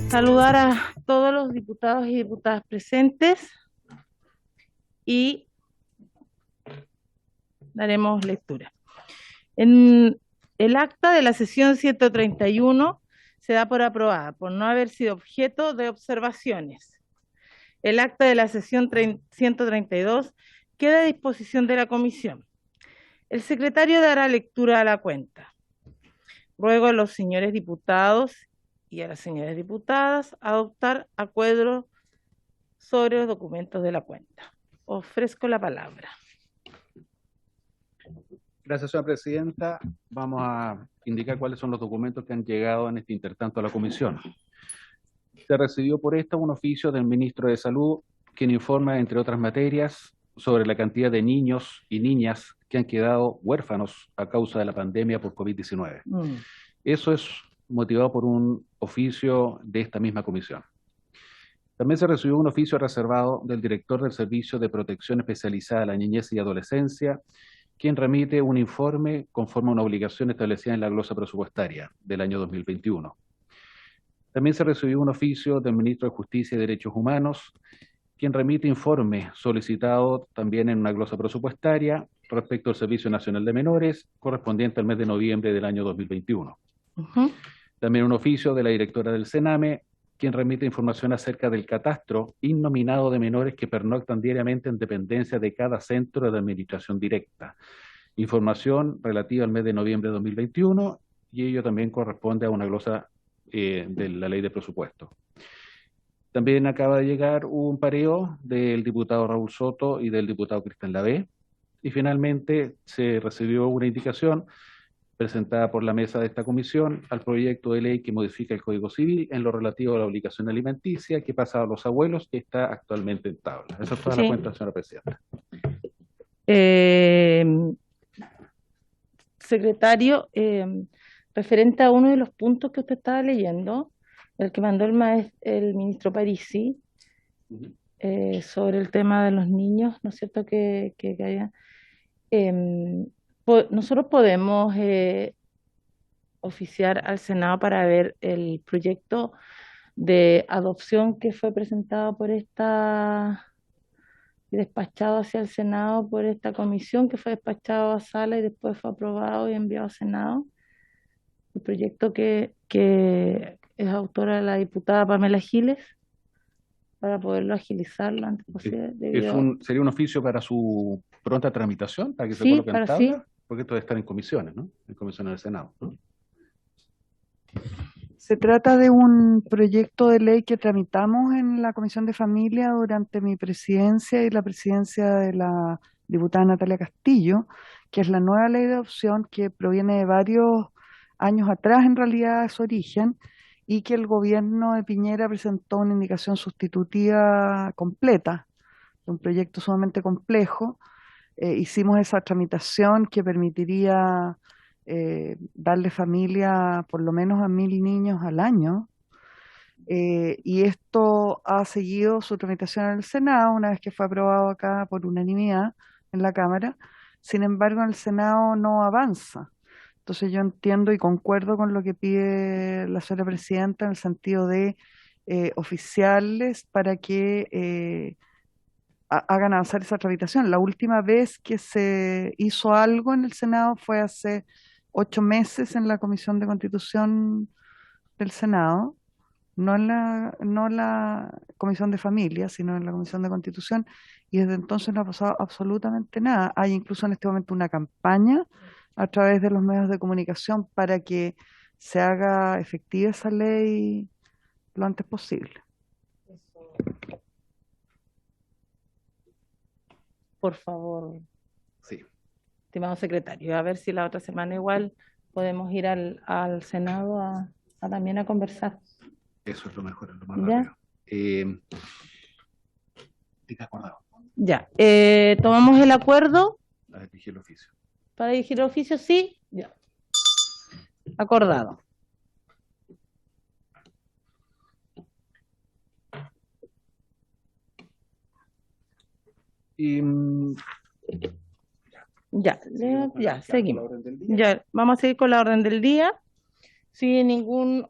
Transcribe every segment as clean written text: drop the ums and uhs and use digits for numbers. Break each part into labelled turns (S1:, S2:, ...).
S1: Saludar a todos los diputados y diputadas presentes y daremos lectura. En el acta de la sesión 131 se da por aprobada por no haber sido objeto de observaciones. El acta de la sesión 132 queda a disposición de la comisión. El secretario dará lectura a la cuenta. Ruego a los señores diputados y a las señoras diputadas adoptar acuerdo sobre los documentos de la cuenta. Ofrezco la palabra.
S2: Gracias, señora presidenta. Vamos a indicar cuáles son los documentos que han llegado en este intertanto a la comisión. Se recibió por esta un oficio del ministro de Salud, quien informa, entre otras materias, sobre la cantidad de niños y niñas que han quedado huérfanos a causa de la pandemia por COVID-19. Eso es motivado por un oficio de esta misma comisión. También se recibió un oficio reservado del director del Servicio de Protección Especializada a la Niñez y Adolescencia, quien remite un informe conforme a una obligación establecida en la glosa presupuestaria del año 2021. También se recibió un oficio del ministro de Justicia y Derechos Humanos, quien remite informe solicitado también en una glosa presupuestaria respecto al Servicio Nacional de Menores, correspondiente al mes de noviembre del año 2021. También un oficio de la directora del CENAME, quien remite información acerca del catastro innominado de menores que pernoctan diariamente en dependencia de cada centro de administración directa. Información relativa al mes de noviembre de 2021, y ello también corresponde a una glosa de la ley de presupuesto. También acaba de llegar un pareo del diputado Raúl Soto y del diputado Cristian Lavé, y finalmente se recibió una indicación presentada por la mesa de esta comisión al proyecto de ley que modifica el Código Civil en lo relativo a la obligación alimenticia que pasa a los abuelos, que está actualmente en tabla. Esa es toda la cuenta, señora presidenta.
S1: Secretario, referente a uno de los puntos que usted estaba leyendo, el que mandó el ministro Parisi, sobre el tema de los niños, ¿no es cierto? Que haya, nosotros podemos oficiar al Senado para ver el proyecto de adopción que fue presentado por despachado hacia el Senado por esta comisión, que fue despachado a sala y después fue aprobado y enviado al Senado. El proyecto que es autora la diputada Pamela Giles, para poderlo agilizar lo antes posible.
S2: Sería un oficio para su pronta tramitación, para que se
S1: Sí,
S2: coloque en
S1: para
S2: tabla,
S1: sí.
S2: porque esto debe estar en comisiones, ¿no? En comisiones del Senado, ¿no?
S3: Se trata de un proyecto de ley que tramitamos en la Comisión de Familia durante mi presidencia y la presidencia de la diputada Natalia Castillo, que es la nueva ley de adopción que proviene de varios años atrás, en realidad, de su origen, y que el gobierno de Piñera presentó una indicación sustitutiva completa, un proyecto sumamente complejo. Hicimos esa tramitación que permitiría darle familia por lo menos a 1.000 niños al año, y esto ha seguido su tramitación en el Senado una vez que fue aprobado acá por unanimidad en la Cámara. Sin embargo, en el Senado no avanza. Entonces yo entiendo y concuerdo con lo que pide la señora presidenta en el sentido de oficiarles para que hagan avanzar esa tramitación. La última vez que se hizo algo en el Senado fue hace 8 meses en la Comisión de Constitución del Senado, no en la Comisión de Familia, sino en la Comisión de Constitución, y desde entonces no ha pasado absolutamente nada. Hay incluso en este momento una campaña a través de los medios de comunicación para que se haga efectiva esa ley lo antes posible.
S1: Por favor,
S2: sí,
S1: estimado secretario, a ver si la otra semana igual podemos ir al Senado también a conversar.
S2: Eso es lo mejor, es lo más rápido. ¿Te acordado?
S1: Ya, tomamos el acuerdo.
S2: Para dirigir el oficio.
S1: Para dirigir el oficio, sí. Ya. Acordado. Ya, seguimos. Ya, vamos a seguir con la orden del día. Si ningún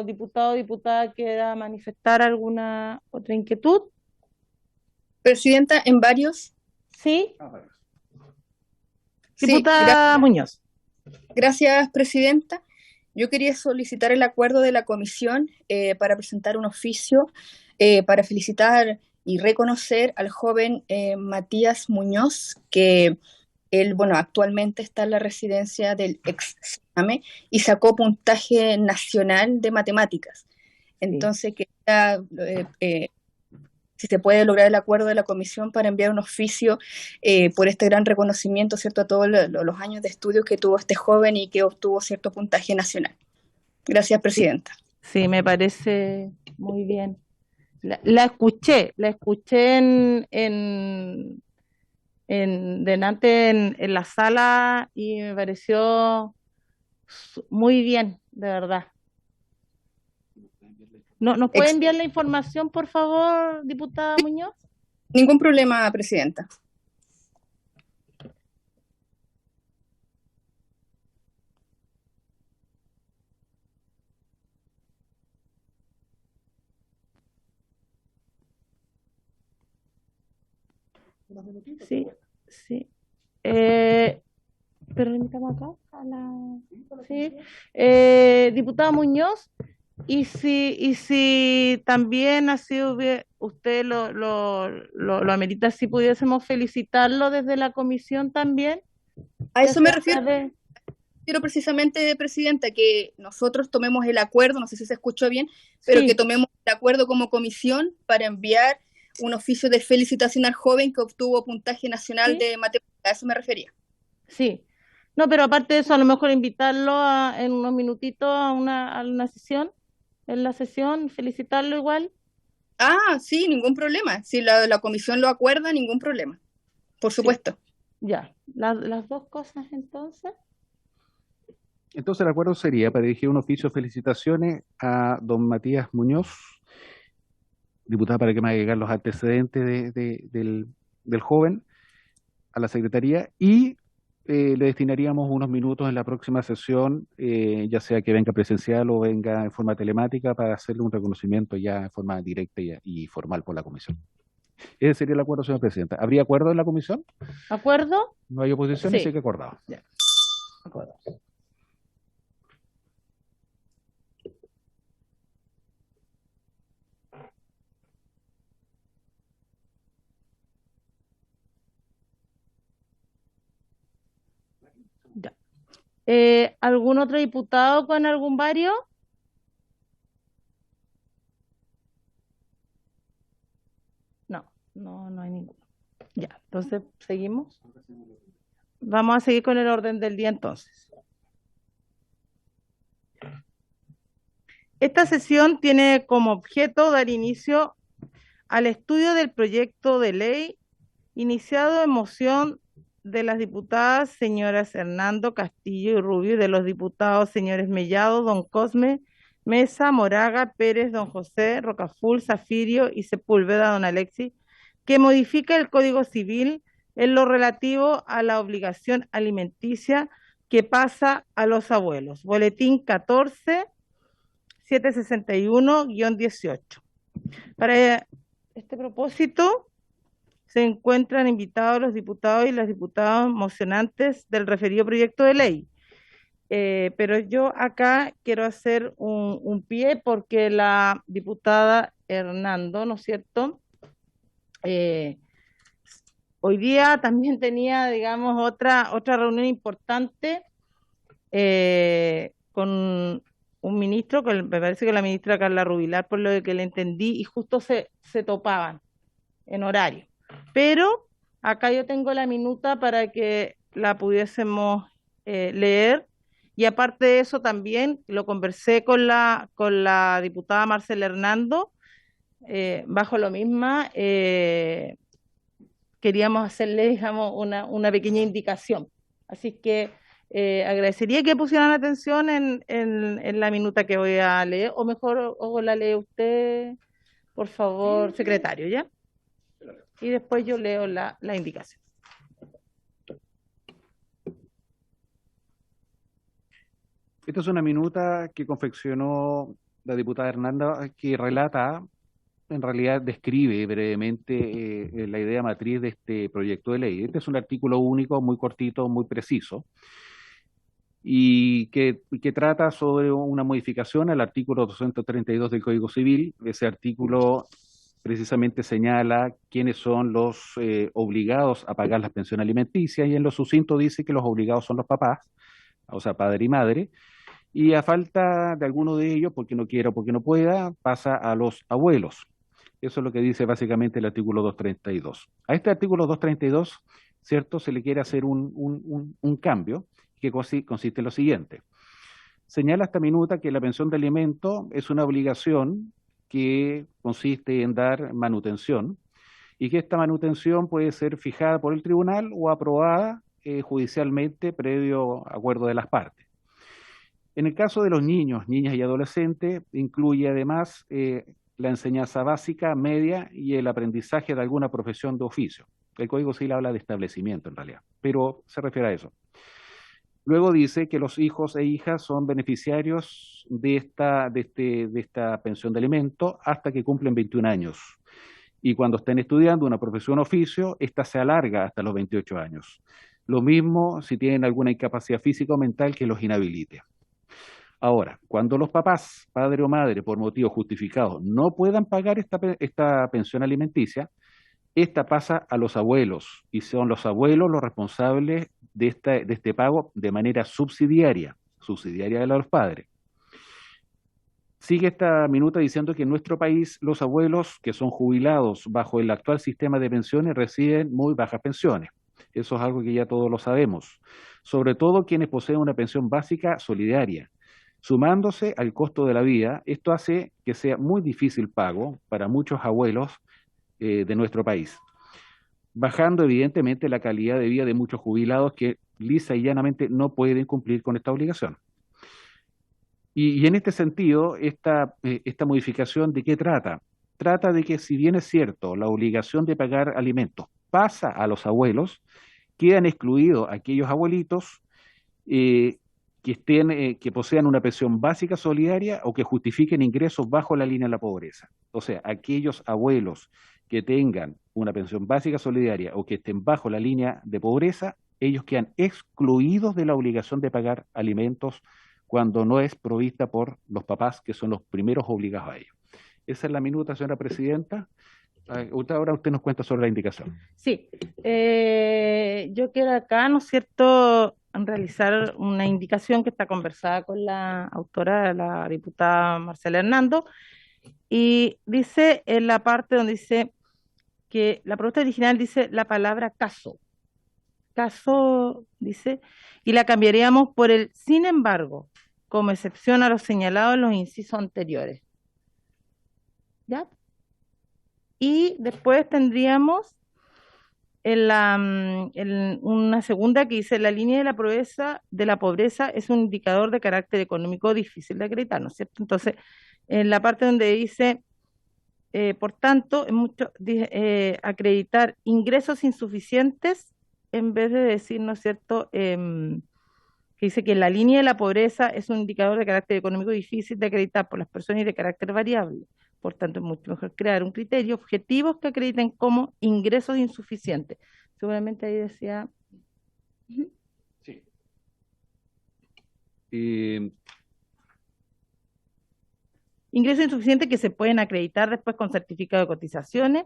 S1: diputado o diputada quiera manifestar alguna otra inquietud.
S4: Presidenta, en varios.
S1: Sí,
S4: Sí,
S1: diputada Muñoz.
S4: gracias, Presidenta. Yo quería solicitar el acuerdo de la comisión para presentar un oficio para felicitar y reconocer al joven Matías Muñoz, que él, bueno, actualmente está en la residencia del exame y sacó puntaje nacional de matemáticas. Entonces, quería, si se puede lograr el acuerdo de la comisión para enviar un oficio por este gran reconocimiento, ¿cierto?, a todos los años de estudios que tuvo este joven y que obtuvo cierto puntaje nacional. Gracias, Presidenta.
S1: Sí, me parece muy bien. La escuché delante en la sala y me pareció muy bien, de verdad. ¿Nos puede enviar la información, por favor, diputada Muñoz?
S4: Ningún problema, Presidenta.
S1: Sí, sí. Pero invitamos acá a la... Sí. Diputada Muñoz, y si también así usted lo amerita, si pudiésemos felicitarlo desde la comisión también.
S4: A eso me refiero. Quiero precisamente, Presidenta, que nosotros tomemos el acuerdo, no sé si se escuchó bien, pero
S1: Sí.
S4: que tomemos el acuerdo como comisión para enviar un oficio de felicitación al joven que obtuvo puntaje nacional de matemáticas. A eso me refería.
S1: Sí. No, pero aparte de eso, a lo mejor invitarlo en unos minutitos a una sesión, en la sesión, felicitarlo igual.
S4: Ah, sí, ningún problema. Si la comisión lo acuerda, ningún problema. Por supuesto.
S1: Sí. Ya, las dos cosas entonces.
S2: Entonces el acuerdo sería para dirigir un oficio de felicitaciones a don Matías Muñoz, diputado, para que me haga llegar los antecedentes del joven a la Secretaría, y le destinaríamos unos minutos en la próxima sesión, ya sea que venga presencial o venga en forma telemática, para hacerle un reconocimiento ya en forma directa y formal por la comisión. Ese sería el acuerdo, señora Presidenta. ¿Habría acuerdo en la comisión?
S1: ¿Acuerdo?
S2: No hay oposición, sí.
S1: Sí.
S2: Así que acordado.
S1: Ya. Acuerdo. Ya. ¿Algún otro diputado con algún vario? No hay ninguno. Ya, entonces seguimos. Vamos a seguir con el orden del día entonces. Esta sesión tiene como objeto dar inicio al estudio del proyecto de ley iniciado en moción de las diputadas señoras Hernando, Castillo y Rubio, y de los diputados señores Mellado, don Cosme, Mesa, Moraga, Pérez, don José, Rocaful, Zafirio y Sepúlveda, don Alexis, que modifica el Código Civil en lo relativo a la obligación alimenticia que pasa a los abuelos. Boletín 14-761-18. Para este propósito, se encuentran invitados los diputados y las diputadas mocionantes del referido proyecto de ley. Pero yo acá quiero hacer un pie porque la diputada Hernando, ¿no es cierto?, hoy día también tenía, digamos, otra reunión importante con un ministro, me parece que la ministra Carla Rubilar, por lo que le entendí, y justo se topaban en horario. Pero acá yo tengo la minuta para que la pudiésemos leer, y aparte de eso también lo conversé con la diputada Marcela Hernando, bajo lo misma, queríamos hacerle, digamos, una pequeña indicación. Así que agradecería que pusieran atención en la minuta que voy a leer, o mejor, o la lee usted, por favor, secretario, ¿ya? Y después yo leo la indicación.
S2: Esta es una minuta que confeccionó la diputada Hernanda, que relata, en realidad describe brevemente la idea matriz de este proyecto de ley. Este es un artículo único, muy cortito, muy preciso, y que trata sobre una modificación al artículo 232 del Código Civil. Ese artículo precisamente señala quiénes son los obligados a pagar las pensiones alimenticias, y en lo sucinto dice que los obligados son los papás, o sea, padre y madre, y a falta de alguno de ellos, porque no quiera o porque no pueda, pasa a los abuelos. Eso es lo que dice básicamente el artículo 232. A este artículo 232, ¿cierto?, se le quiere hacer un cambio que consiste en lo siguiente. Señala esta minuta que la pensión de alimento es una obligación que consiste en dar manutención, y que esta manutención puede ser fijada por el tribunal o aprobada judicialmente previo acuerdo de las partes. En el caso de los niños, niñas y adolescentes, incluye además la enseñanza básica, media y el aprendizaje de alguna profesión de oficio. El Código Civil habla de establecimiento en realidad, pero se refiere a eso. Luego dice que los hijos e hijas son beneficiarios de esta pensión de alimento hasta que cumplen 21 años. Y cuando estén estudiando una profesión o oficio, esta se alarga hasta los 28 años. Lo mismo si tienen alguna incapacidad física o mental que los inhabilite. Ahora, cuando los papás, padre o madre, por motivos justificados, no puedan pagar esta pensión alimenticia, esta pasa a los abuelos, y son los abuelos los responsables de este pago de manera subsidiaria de los padres. Sigue esta minuta diciendo que en nuestro país los abuelos que son jubilados bajo el actual sistema de pensiones reciben muy bajas pensiones. Eso es algo que ya todos lo sabemos. Sobre todo quienes poseen una pensión básica solidaria. Sumándose al costo de la vida, esto hace que sea muy difícil pago para muchos abuelos de nuestro país, bajando evidentemente la calidad de vida de muchos jubilados que lisa y llanamente no pueden cumplir con esta obligación. Y en este sentido, esta modificación, ¿de qué trata? Trata de que, si bien es cierto, la obligación de pagar alimentos pasa a los abuelos, quedan excluidos aquellos abuelitos que posean una pensión básica solidaria o que justifiquen ingresos bajo la línea de la pobreza. O sea, aquellos abuelos que tengan una pensión básica solidaria o que estén bajo la línea de pobreza, ellos quedan excluidos de la obligación de pagar alimentos cuando no es provista por los papás, que son los primeros obligados a ello. Esa es la minuta, señora presidenta. Ahora usted nos cuenta sobre la indicación.
S1: Sí, yo quiero acá, ¿no es cierto?, realizar una indicación que está conversada con la autora, la diputada Marcela Hernando, y dice en la parte donde dice que la propuesta original dice la palabra caso, dice, y la cambiaríamos por el sin embargo, como excepción a lo señalado en los incisos anteriores. ¿Ya? Y después tendríamos en una segunda que dice la línea de la pobreza es un indicador de carácter económico difícil de acreditar, ¿no es cierto? Entonces, en la parte donde dice, por tanto, acreditar ingresos insuficientes, en vez de decir, ¿no es cierto?, que dice que la línea de la pobreza es un indicador de carácter económico difícil de acreditar por las personas y de carácter variable. Por tanto, es mucho mejor crear un criterio objetivo que acrediten como ingresos insuficientes. Seguramente ahí decía...
S2: Sí.
S1: Ingresos insuficientes que se pueden acreditar después con certificado de cotizaciones,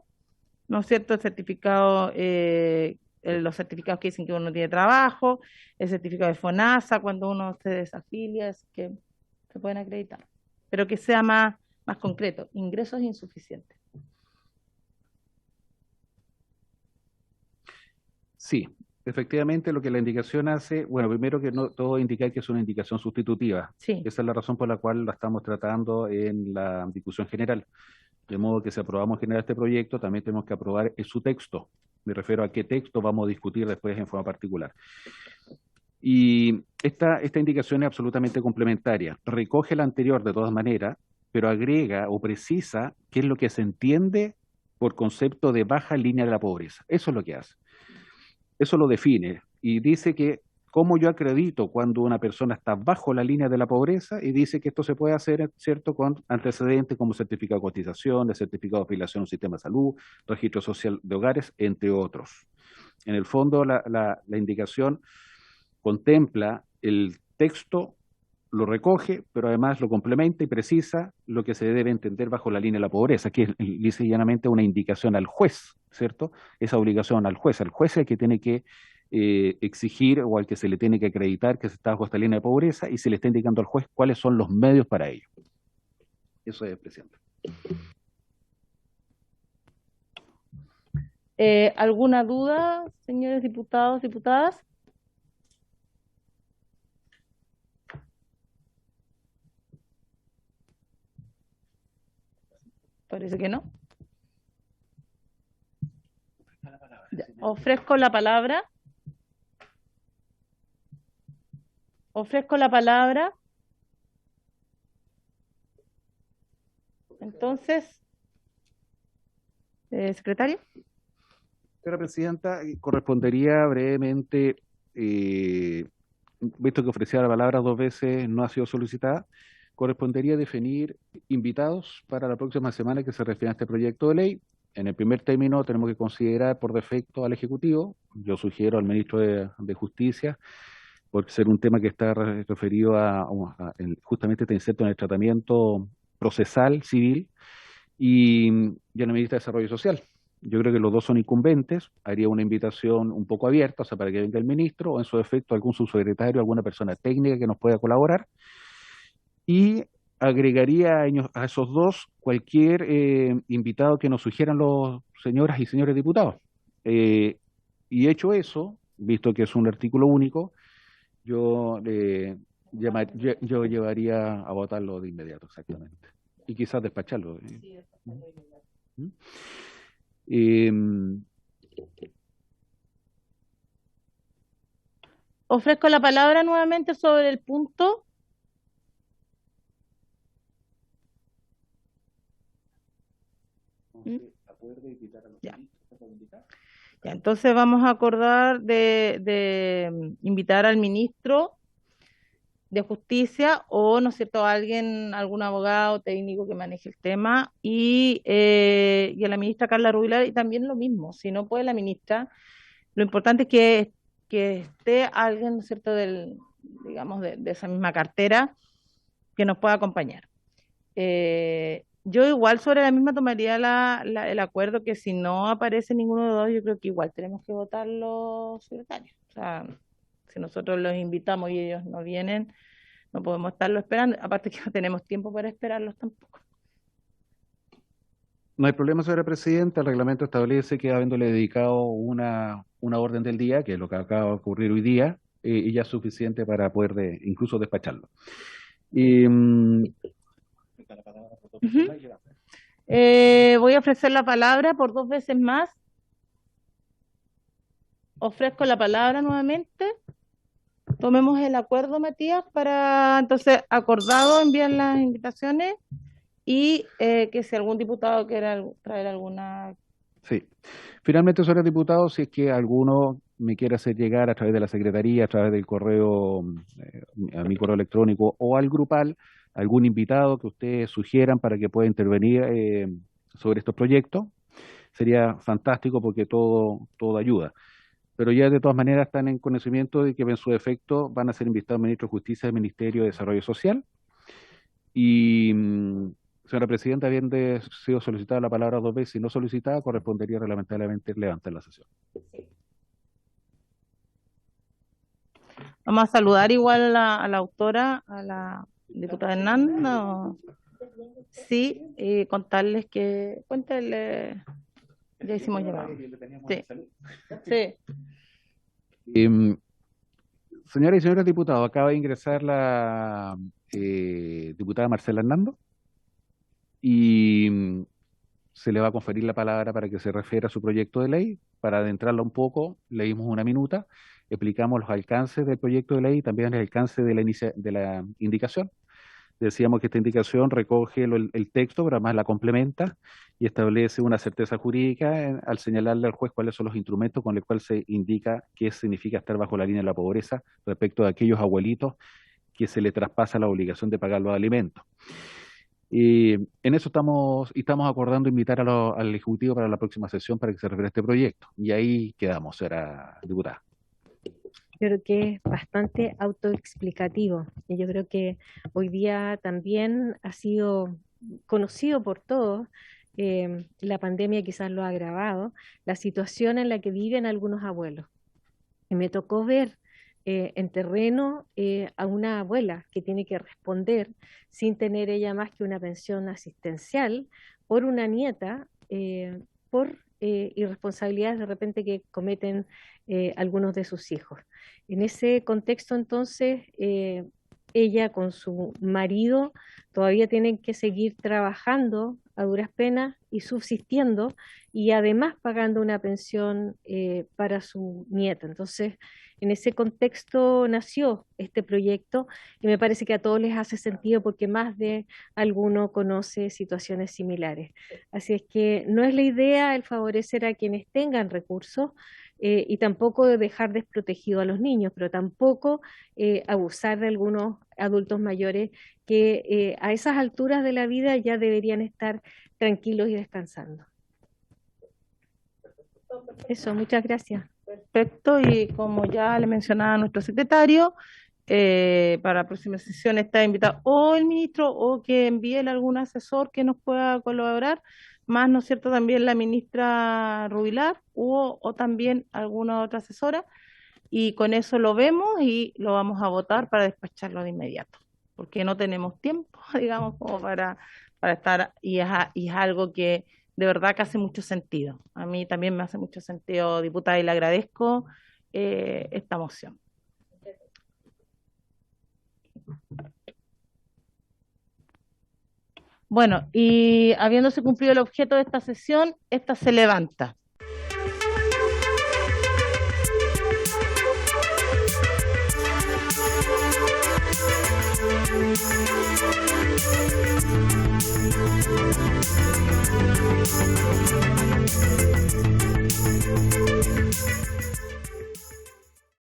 S1: ¿no es cierto? El certificado, los certificados que dicen que uno tiene trabajo, el certificado de FONASA cuando uno se desafilia, es que se pueden acreditar, pero que sea más concreto, ingresos insuficientes.
S2: Sí, efectivamente lo que la indicación hace, bueno, primero que no todo indica que es una indicación sustitutiva.
S1: Sí.
S2: Esa es la razón por la cual la estamos tratando en la discusión general. De modo que si aprobamos en general este proyecto, también tenemos que aprobar su texto. Me refiero a qué texto vamos a discutir después en forma particular. Y esta indicación es absolutamente complementaria. Recoge la anterior de todas maneras, pero agrega o precisa qué es lo que se entiende por concepto de baja línea de la pobreza. Eso es lo que hace. Eso lo define y dice que ¿Cómo yo acredito cuando una persona está bajo la línea de la pobreza y dice que esto se puede hacer, ¿cierto?, con antecedentes como certificado de cotización, certificado de afiliación a un sistema de salud, registro social de hogares, entre otros? En el fondo, la indicación contempla el texto, lo recoge, pero además lo complementa y precisa lo que se debe entender bajo la línea de la pobreza, que es lisa y llanamente una indicación al juez, ¿cierto? Esa obligación al juez es el que tiene que exigir o al que se le tiene que acreditar que se está bajo esta línea de pobreza y se le está indicando al juez cuáles son los medios para ello. Eso es, presidente.
S1: ¿Alguna duda, señores diputados, diputadas? Parece que no. Ya, ofrezco la palabra. Ofrezco la palabra. Entonces, secretario.
S2: Señora presidenta, correspondería brevemente, visto que ofrecía la palabra 2 veces, no ha sido solicitada, correspondería definir invitados para la próxima semana que se refiere a este proyecto de ley. En el primer término tenemos que considerar por defecto al Ejecutivo. Yo sugiero al ministro de Justicia, por ser un tema que está referido justamente está inserto en el tratamiento procesal civil, y a la ministra de Desarrollo Social. Yo creo que los dos son incumbentes. Haría una invitación un poco abierta, o sea, para que venga el ministro, o en su defecto algún subsecretario, alguna persona técnica que nos pueda colaborar, y agregaría a esos dos cualquier invitado que nos sugieran los señoras y señores diputados. Y hecho eso, visto que es un artículo único, yo llevaría a votarlo de inmediato, exactamente. Y quizás despacharlo.
S1: Ofrezco la palabra nuevamente sobre el punto. Ya. Ya, entonces vamos a acordar de invitar al ministro de Justicia o, ¿no es cierto?, a alguien, algún abogado técnico que maneje el tema y a la ministra Carla Rubilar, y también lo mismo, si no puede la ministra, lo importante es que esté alguien, ¿no es cierto?, digamos, de esa misma cartera que nos pueda acompañar. Yo igual sobre la misma tomaría el acuerdo que si no aparece ninguno de los dos, yo creo que igual tenemos que votar los secretarios. O sea, si nosotros los invitamos y ellos no vienen, no podemos estarlo esperando. Aparte que no tenemos tiempo para esperarlos tampoco.
S2: No hay problema, señora presidenta. El reglamento establece que habiéndole dedicado una orden del día, que es lo que acaba de ocurrir hoy día, y ya es suficiente para poder incluso despacharlo.
S1: Voy a ofrecer la palabra por 2 veces más. Ofrezco la palabra nuevamente. Tomemos el acuerdo, Matías, para entonces acordado enviar las invitaciones y que si algún diputado quiera traer alguna.
S2: Sí. Finalmente, señores diputados, si es que alguno me quiere hacer llegar a través de la Secretaría, a través del correo, a mi correo electrónico o al grupal, algún invitado que ustedes sugieran para que pueda intervenir sobre estos proyectos, sería fantástico porque todo ayuda. Pero ya de todas maneras están en conocimiento de que en su defecto van a ser invitados el Ministro de Justicia y el Ministerio de Desarrollo Social. Y, señora presidenta, habiendo sido solicitada la palabra 2 veces y no solicitada, correspondería reglamentariamente levantar la sesión.
S1: Vamos a saludar igual a la autora, a la diputada Hernanda. Sí, contarles que, cuéntenle, ya hicimos llamado. Sí. Sí.
S2: Señoras y señores diputados, acaba de ingresar la diputada Marcela Hernando y se le va a conferir la palabra para que se refiera a su proyecto de ley. Para adentrarla un poco, leímos una minuta, explicamos los alcances del proyecto de ley y también el alcance de la indicación. Decíamos que esta indicación recoge el texto, pero además la complementa y establece una certeza jurídica al señalarle al juez cuáles son los instrumentos con los cuales se indica qué significa estar bajo la línea de la pobreza respecto a aquellos abuelitos que se le traspasa la obligación de pagar los alimentos. Y en eso estamos acordando invitar al Ejecutivo para la próxima sesión para que se refiera a este proyecto. Y ahí quedamos, señora diputada.
S5: Creo que es bastante autoexplicativo. Y yo creo que hoy día también ha sido conocido por todos, la pandemia quizás lo ha agravado, la situación en la que viven algunos abuelos. Y me tocó ver en terreno a una abuela que tiene que responder sin tener ella más que una pensión asistencial por una nieta, por irresponsabilidades de repente que cometen algunos de sus hijos. En ese contexto, entonces, ella con su marido todavía tienen que seguir trabajando a duras penas y subsistiendo y además pagando una pensión para su nieta. Entonces, en ese contexto nació este proyecto y me parece que a todos les hace sentido porque más de alguno conoce situaciones similares. Así es que no es la idea el favorecer a quienes tengan recursos, y tampoco de dejar desprotegido a los niños, pero tampoco abusar de algunos adultos mayores que a esas alturas de la vida ya deberían estar tranquilos y descansando. Eso, muchas gracias.
S1: Perfecto, y como ya le mencionaba nuestro secretario, para la próxima sesión está invitado o el ministro o que envíe algún asesor que nos pueda colaborar, más, ¿no es cierto?, también la ministra Rubilar o también alguna otra asesora, y con eso lo vemos y lo vamos a votar para despacharlo de inmediato, porque no tenemos tiempo, digamos, como para estar, y es algo que de verdad que hace mucho sentido. A mí también me hace mucho sentido, diputada, y le agradezco esta moción. Bueno, y habiéndose cumplido el objeto de esta sesión, esta se levanta.